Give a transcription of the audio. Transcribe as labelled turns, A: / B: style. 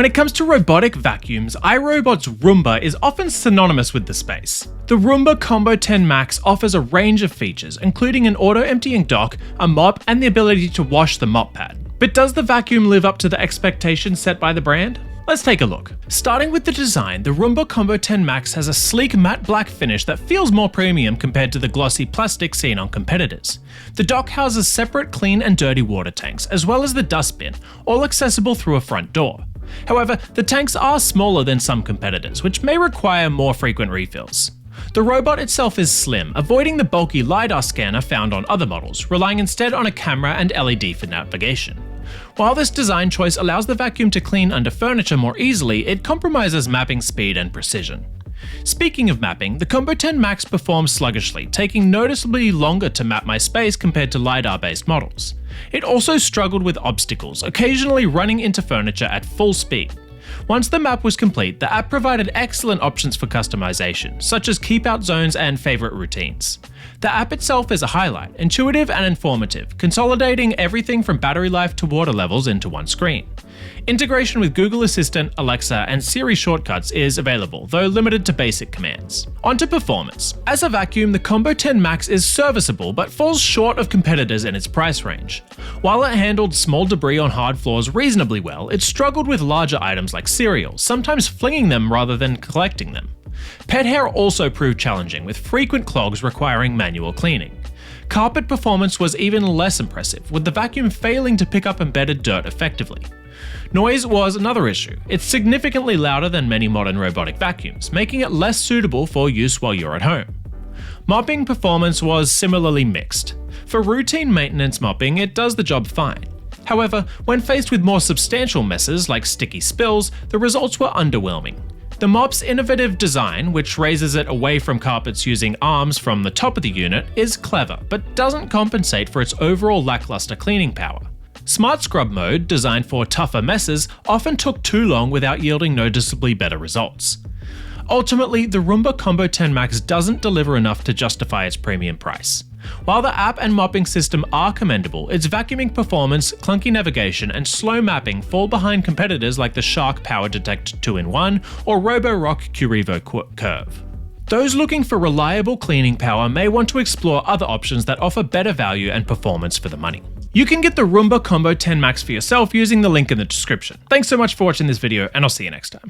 A: When it comes to robotic vacuums, iRobot's Roomba is often synonymous with the space. The Roomba Combo 10 Max offers a range of features, including an auto-emptying dock, a mop, and the ability to wash the mop pad. But does the vacuum live up to the expectations set by the brand? Let's take a look. Starting with the design, the Roomba Combo 10 Max has a sleek matte black finish that feels more premium compared to the glossy plastic seen on competitors. The dock houses separate clean and dirty water tanks, as well as the dustbin, all accessible through a front door. However, the tanks are smaller than some competitors, which may require more frequent refills. The robot itself is slim, avoiding the bulky LiDAR scanner found on other models, relying instead on a camera and LED for navigation. While this design choice allows the vacuum to clean under furniture more easily, it compromises mapping speed and precision. Speaking of mapping, the Combo 10 Max performs sluggishly, taking noticeably longer to map my space compared to LiDAR-based models. It also struggled with obstacles, occasionally running into furniture at full speed. Once the map was complete, the app provided excellent options for customization, such as keep-out zones and favorite routines. The app itself is a highlight, intuitive and informative, consolidating everything from battery life to water levels into one screen. Integration with Google Assistant, Alexa, and Siri shortcuts is available, though limited to basic commands. Onto performance. As a vacuum, the Combo 10 Max is serviceable but falls short of competitors in its price range. While it handled small debris on hard floors reasonably well, it struggled with larger items like cereal, sometimes flinging them rather than collecting them. Pet hair also proved challenging, with frequent clogs requiring manual cleaning. Carpet performance was even less impressive, with the vacuum failing to pick up embedded dirt effectively. Noise was another issue. It's significantly louder than many modern robotic vacuums, making it less suitable for use while you're at home. Mopping performance was similarly mixed. For routine maintenance mopping, it does the job fine. However, when faced with more substantial messes like sticky spills, the results were underwhelming. The mop's innovative design, which raises it away from carpets using arms from the top of the unit, is clever, but doesn't compensate for its overall lackluster cleaning power. Smart Scrub mode, designed for tougher messes, often took too long without yielding noticeably better results. Ultimately, the Roomba Combo 10 Max doesn't deliver enough to justify its premium price. While the app and mopping system are commendable, its vacuuming performance, clunky navigation, and slow mapping fall behind competitors like the Shark Power Detect 2-in-1 or Roborock Curevo Curve. Those looking for reliable cleaning power may want to explore other options that offer better value and performance for the money. You can get the Roomba Combo 10 Max for yourself using the link in the description. Thanks so much for watching this video, and I'll see you next time.